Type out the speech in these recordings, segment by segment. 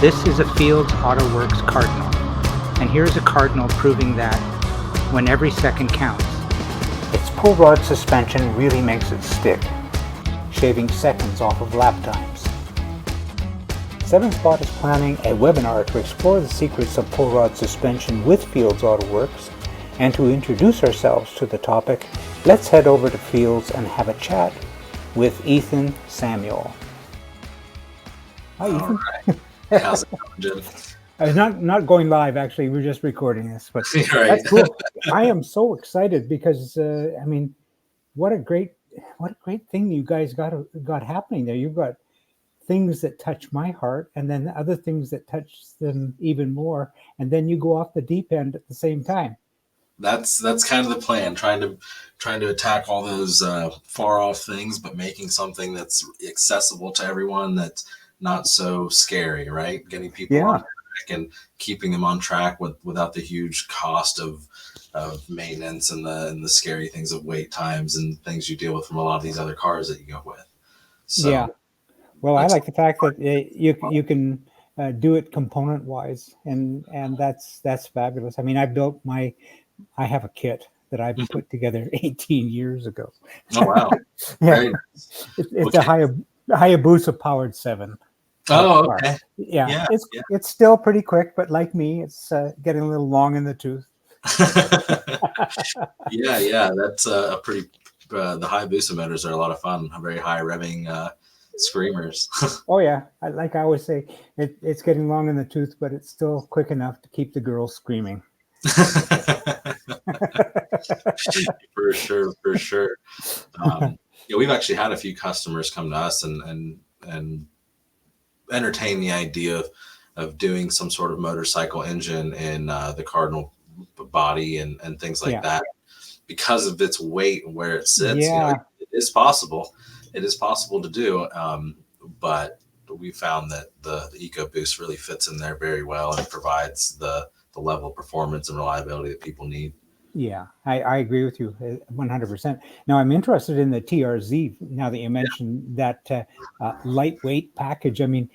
This is a Fields Autoworks Cardinal, and here's a Cardinal proving that when every second counts. Its pull rod suspension really makes it stick, shaving seconds off of lap times. 7 Spot is planning a webinar to explore the secrets of pull rod suspension with Fields Autoworks, and to introduce ourselves to the topic, let's head over to Fields and have a chat with Ethan Samuel. Hi, Ethan. Right. How's it going, Jim? Not going live, actually. We're just recording this, but Right. That's cool. I am so excited because what a great thing you guys got happening there. You've got things that touch my heart, and then other things that touch them even more, and then you go off the deep end at the same time. That's kind of the plan. Trying to attack all those far off things, but making something that's accessible to everyone. That's not so scary, right? Getting people on track and keeping them on track without the huge cost of maintenance and the scary things of wait times and things you deal with from a lot of these other cars that you go with. So, yeah. Well, I like the fact that you can do it component wise, and that's fabulous. I mean, I have a kit that I put together 18 years ago. Oh wow! Yeah. It's a Hayabusa powered 7. Oh, okay. Yeah. It's still pretty quick, but like me, it's getting a little long in the tooth. yeah. That's a pretty. The Hayabusa motors are a lot of fun. Very high revving screamers. Oh yeah, like I always say, it's getting long in the tooth, but it's still quick enough to keep the girls screaming. For sure. We've actually had a few customers come to us and entertain the idea of doing some sort of motorcycle engine in the Cardinal body and things like that, because of its weight and where it sits. It is possible. It is possible to do, but we found that the EcoBoost really fits in there very well and provides the level of performance and reliability that people need. Yeah, I agree with you 100%. Now, I'm interested in the TRZ, now that you mentioned that lightweight package. I mean,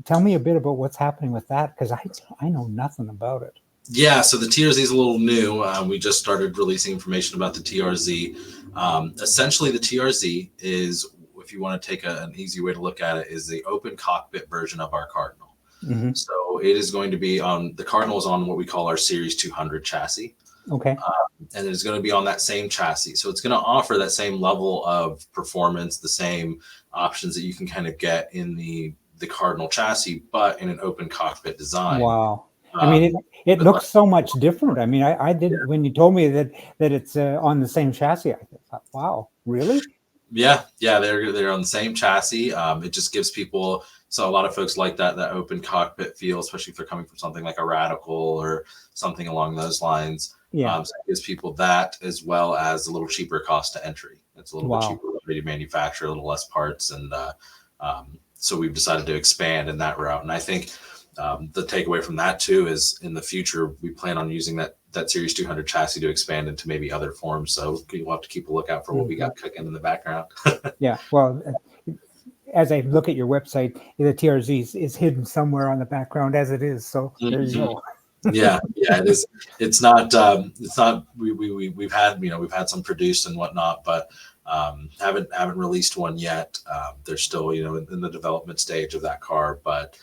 tell me a bit about what's happening with that, because I know nothing about it. Yeah, so the TRZ is a little new. We just started releasing information about the TRZ. Essentially, the TRZ is, if you want to take an easy way to look at it, is the open cockpit version of our Cardinal. Mm-hmm. So it is going to be on, the Cardinal is on what we call our Series 200 chassis. Okay. And it's going to be on that same chassis. So it's going to offer that same level of performance, the same options that you can kind of get in the Cardinal chassis, but in an open cockpit design. Wow. I mean, it looks so much different. I mean, I didn't, when you told me that it's on the same chassis, I thought, wow, really? Yeah, they're on the same chassis. It just gives people, so a lot of folks like that open cockpit feel, especially if they're coming from something like a Radical or something along those lines. So it gives people that, as well as a little cheaper cost to entry. It's a little bit cheaper to manufacture, a little less parts, and so we've decided to expand in that route. And I think the takeaway from that too is, in the future we plan on using that Series 200 chassis to expand into maybe other forms. So you'll have to keep a lookout for what we got cooking in the background. Yeah, well, as I look at your website, the TRZ is hidden somewhere on the background as it is. So there you go. Yeah, it is. It's not. We've had some produced and whatnot, but haven't released one yet. They're still in the development stage of that car, but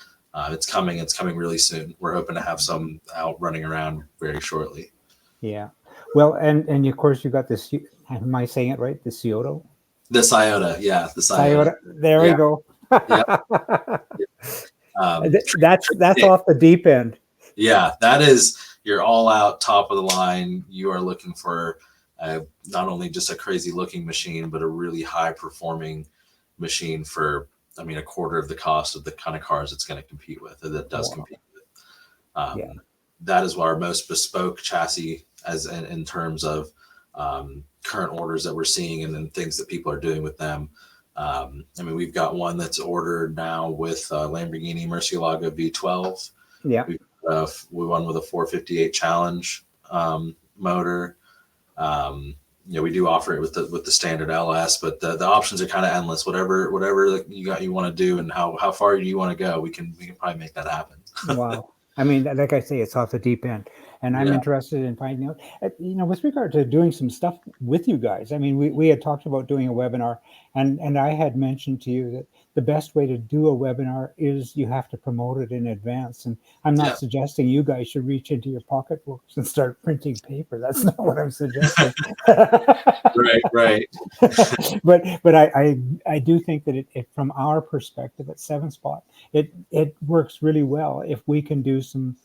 it's coming. It's coming really soon. We're hoping to have some out running around very shortly. Yeah. Well, and of course you got this. Am I saying it right? The Scioto. The Scioto, yeah, the Scioto. There we go. That's off the deep end. Yeah, that is your all-out top of the line. You are looking for not only just a crazy looking machine, but a really high performing machine for, a quarter of the cost of the kind of cars it's going to compete with, or that does compete with. That is our most bespoke chassis, as in terms of current orders that we're seeing and then things that people are doing with them. We've got one that's ordered now with Lamborghini Murcielago V12. Yeah. We won with a 458 Challenge motor. we do offer it with the standard LS, but the options are kind of endless. Whatever you want to do, and how far do you want to go, we can probably make that happen. Wow. I mean, like I say, it's off the deep end, and I'm interested in finding out, with regard to doing some stuff with you guys. I mean, we had talked about doing a webinar, and I had mentioned to you that the best way to do a webinar is you have to promote it in advance. And I'm not suggesting you guys should reach into your pocketbooks and start printing paper. That's not what I'm suggesting. Right. but I do think that it from our perspective at 7-Spot, it works really well if we can do some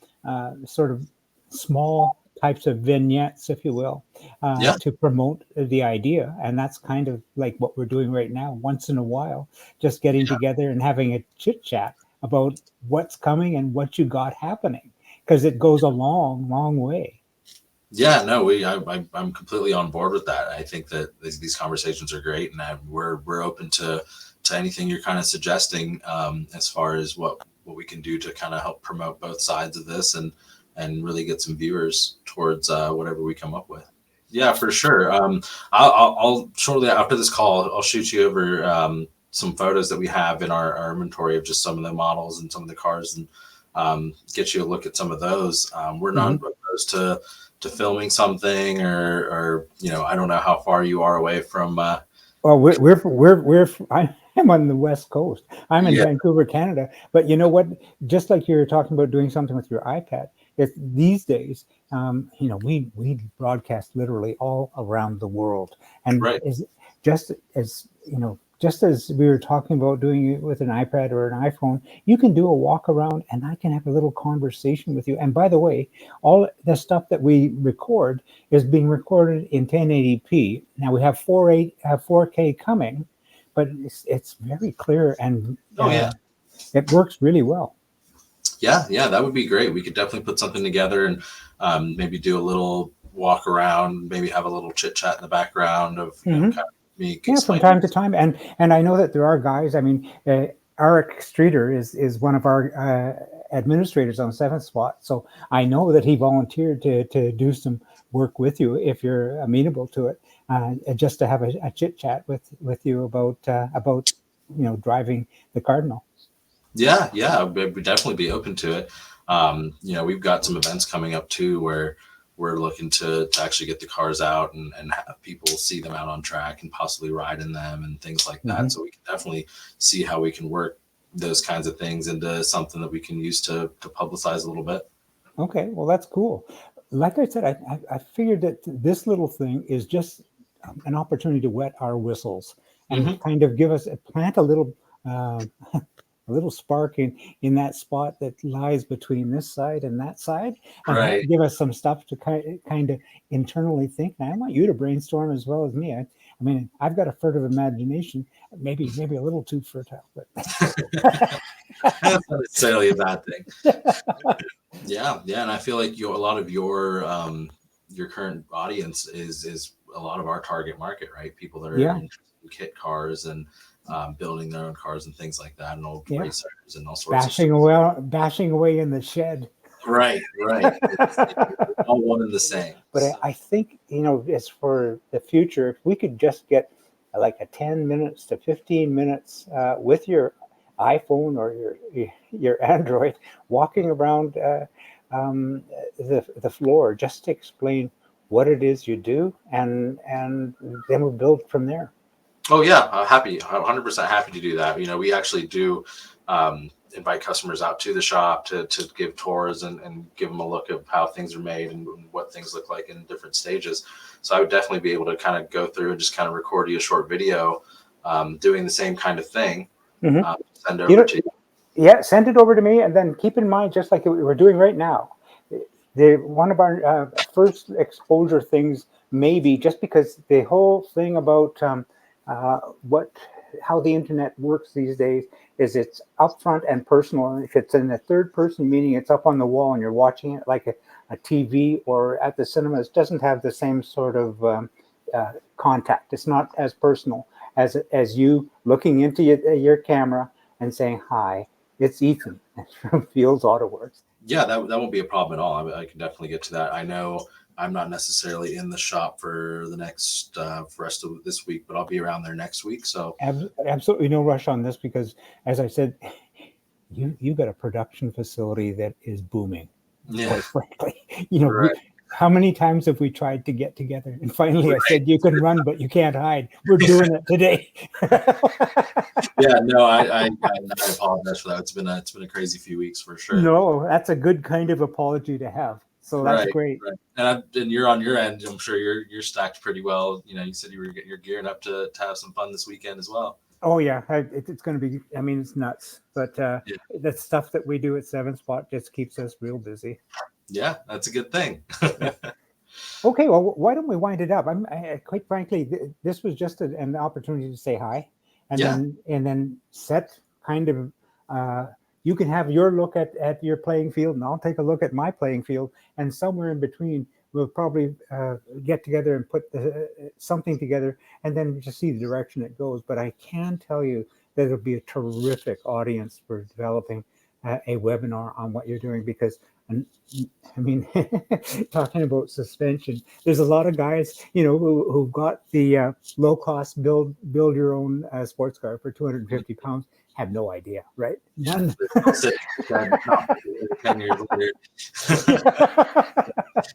sort of small types of vignettes, if you will, to promote the idea. And that's kind of like what we're doing right now, once in a while, just getting together and having a chit chat about what's coming and what you got happening, because it goes a long way. Yeah, no, I'm completely on board with that. I think that these conversations are great, and we're open to anything you're kind of suggesting, as far as what we can do to kind of help promote both sides of this and really get some viewers towards whatever we come up with. Yeah, for sure. I'll shortly after this call, I'll shoot you over some photos that we have in our inventory of just some of the models and some of the cars, and get you a look at some of those. We're not opposed to filming something, or I don't know how far you are away from. Well, I'm on the West Coast. I'm in Vancouver, Canada. But you know what? Just like you're talking about doing something with your iPad, these days, we broadcast literally all around the world, and just as we were talking about doing it with an iPad or an iPhone, you can do a walk around, and I can have a little conversation with you. And by the way, all the stuff that we record is being recorded in 1080p. Now we have 4K coming, but it's very clear, and it works really well. Yeah, that would be great. We could definitely put something together and maybe do a little walk around, maybe have a little chit chat in the background of kind of me. From time to time, and I know that there are guys. I mean, Eric Streeter is one of our administrators on 7-Spot, so I know that he volunteered to do some work with you if you're amenable to it, just to have a chit chat with you about driving the Cardinal. Yeah, we'd definitely be open to it. We've got some events coming up too where we're looking to actually get the cars out and have people see them out on track and possibly ride in them and things like that. So we can definitely see how we can work those kinds of things into something that we can use to publicize a little bit. Okay, well, that's cool. Like I said, I figured that this little thing is just an opportunity to wet our whistles and kind of plant a little spark in that spot that lies between this side and that side, and give us some stuff to kind of internally think. And I want you to brainstorm as well as me. I mean, I've got a furtive imagination, maybe a little too fertile, but that's not necessarily a bad thing. Yeah, and I feel like a lot of your current audience is a lot of our target market, right? People that are interested in kit cars and building their own cars and things like that, and old racers and all sorts bashing away in the shed. Right. It's all one and the same. But I think, it's for the future. If we could just get like a 10 minutes to 15 minutes with your iPhone or your Android, walking around the floor, just to explain what it is you do, and then we'll build from there. Oh yeah, 100% happy to do that. We actually do invite customers out to the shop to give tours and give them a look of how things are made and what things look like in different stages. So I would definitely be able to kind of go through and just kind of record you a short video doing the same kind of thing. Send it over to you. Yeah, send it over to me, and then keep in mind, just like we're doing right now, one of our first exposure things, maybe just because the whole thing about how the internet works these days is it's upfront and personal. And if it's in a third person, meaning it's up on the wall and you're watching it like a TV or at the cinema, it doesn't have the same sort of contact. It's not as personal as you looking into your camera and saying, "Hi, it's Ethan from Fields Autoworks." Yeah, that won't be a problem at all. I can definitely get to that. I know I'm not necessarily in the shop for the next rest of this week, but I'll be around there next week. So absolutely no rush on this because, as I said, you've got a production facility that is booming. yeah, quite frankly, you know, right. how many times have we tried to get together? And finally, I said, "You can run, but you can't hide." We're doing it today. Yeah, no, I apologize for that. It's been a crazy few weeks for sure. No, that's a good kind of apology to have. So that's Right, great. right. And you're on your end. I'm sure you're stacked pretty well. You know, you said you're gearing up to have some fun this weekend as well. Oh yeah, it's going to be. I mean, it's nuts, but Yeah. the stuff that we do at Seven Spot just keeps us real busy. Yeah, that's a good thing. Okay, well, why don't we wind it up? Quite frankly, this was just an opportunity to say hi, and Yeah. then set kind of. You can have your look at your playing field, and I'll take a look at my playing field, and somewhere in between, we'll probably get together and put something together, and then just see the direction it goes. But I can tell you that it'll be a terrific audience for developing a webinar on what you're doing because. I mean, talking about suspension, there's a lot of guys, you know, who got the low cost build your own sports car for 250 pounds. Have no idea, right? None. 10 years later.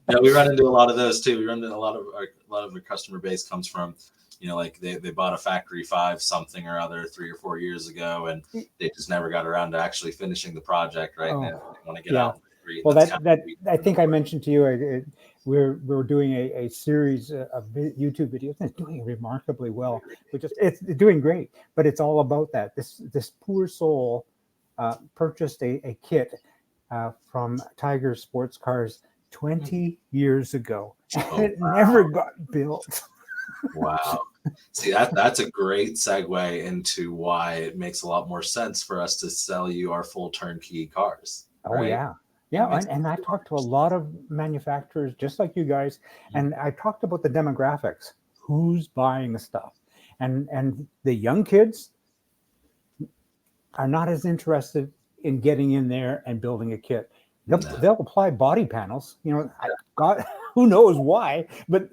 Yeah, we run into a lot of those too. We run into a lot of our customer base comes from, you know, like they bought a factory 5 something or other 3 or 4 years ago, and they just never got around to actually finishing the project. Right, and they want to get out. Well, that I think I mentioned to you, we're doing a series of YouTube videos, and it's doing remarkably well. It's doing great, but it's all about that. This poor soul purchased a kit from Tiger Sports Cars 20 years ago, and it never got built. Wow. See, that's a great segue into why it makes a lot more sense for us to sell you our full turnkey cars. Oh, right? yeah. Yeah, and I talked to a lot of manufacturers just like you guys, and I talked about the demographics. Who's buying the stuff? And the young kids are not as interested in getting in there and building a kit. They'll apply body panels. You know, God, who knows why, but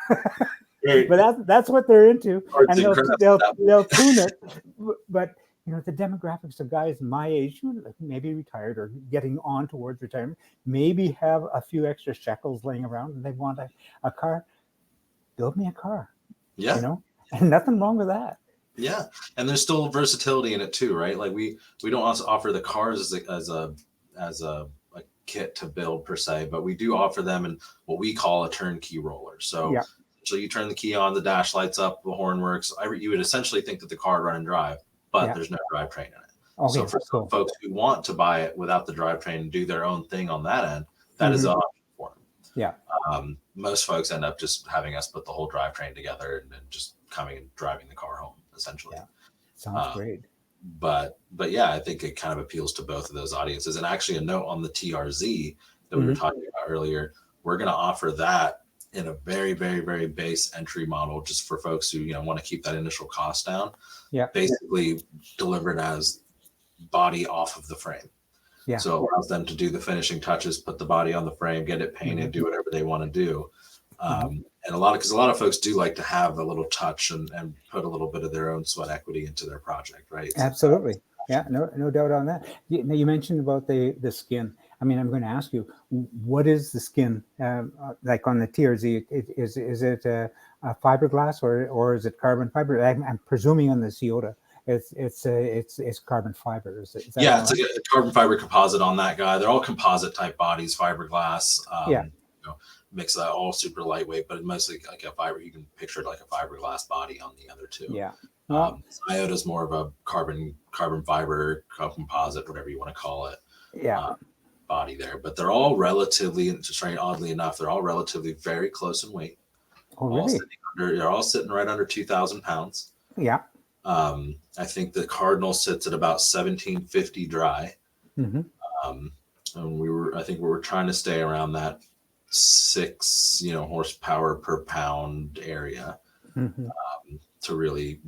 but that's what they're into, and they'll tune it. But you know, the demographics of guys my age who maybe retired or getting on towards retirement, maybe have a few extra shekels laying around and they want a car. Build me a car. Yeah. You know, and nothing wrong with that. Yeah. And there's still versatility in it too, right? Like we don't also offer the cars as a kit to build per se, but we do offer them in what we call a turnkey roller. So you turn the key on, the dash lights up, the horn works. You would essentially think that the car run and drive, but there's no drivetrain in it. Okay, so for some folks who want to buy it without the drivetrain and do their own thing on that end, that is an option for them. Yeah. Most folks end up just having us put the whole drivetrain together and then just coming and driving the car home, essentially. Yeah. Sounds great. But yeah, I think it kind of appeals to both of those audiences. And actually, a note on the TRZ that we were talking about earlier, we're going to offer that in a very, very, very base entry model, just for folks who want to keep that initial cost down. Yeah, basically delivered as body off of the frame. Yeah, so it allows them to do the finishing touches, put the body on the frame, get it painted, do whatever they want to do. And because a lot of folks do like to have a little touch and put a little bit of their own sweat equity into their project, right? Absolutely. Yeah, no doubt on that. You mentioned about the skin. I mean, I'm going to ask you, what is the skin like on the TRZ? Is it a fiberglass or is it carbon fiber? I'm presuming on the Scioto, it's carbon fiber. Is that yeah, it's a carbon fiber composite on that guy. They're all composite type bodies, fiberglass. Mix that all super lightweight, but mostly like a fiber. You can picture it like a fiberglass body on the other two. Yeah. Scioto is more of a carbon fiber composite, whatever you want to call it. Yeah. Body there, but they're all relatively, oddly enough, they're all relatively very close in weight. Oh, really? They're all sitting right under 2,000 pounds. Yeah. I think the Cardinal sits at about 1,750 dry. And I think we were trying to stay around that 6 horsepower per pound area to really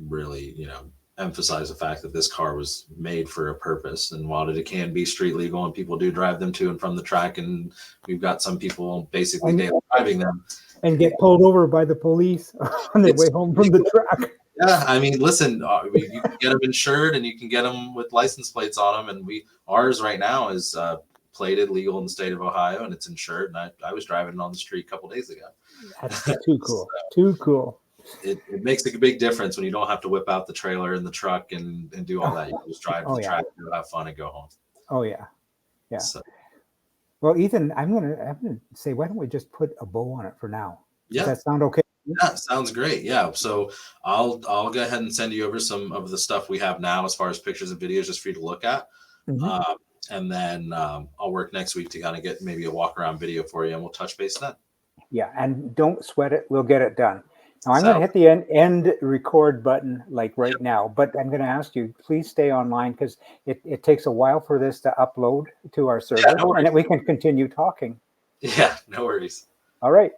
emphasize the fact that this car was made for a purpose, and while it can be street legal and people do drive them to and from the track, and we've got some people basically daily driving them and get pulled over by the police on their way home from the track. Yeah, I mean, listen, you can get them insured and you can get them with license plates on them, and ours right now is plated legal in the state of Ohio, and it's insured, and I was driving it on the street a couple days ago. That's too cool. Too cool. It makes a big difference when you don't have to whip out the trailer and the truck and do all that. You can just drive to the track, have fun, and go home. Oh yeah, yeah. So, well, Ethan, I'm gonna say, why don't we just put a bow on it for now? Yeah. Does that sound okay? Yeah, sounds great. Yeah, so I'll go ahead and send you over some of the stuff we have now as far as pictures and videos, just for you to look at. Mm-hmm. And then I'll work next week to kind of get maybe a walk around video for you, and we'll touch base then. Yeah, and don't sweat it. We'll get it done. Now, I'm going to hit the end record button like right now, but I'm going to ask you, please stay online, because it takes a while for this to upload to our server, and we can continue talking. Yeah, no worries. All right.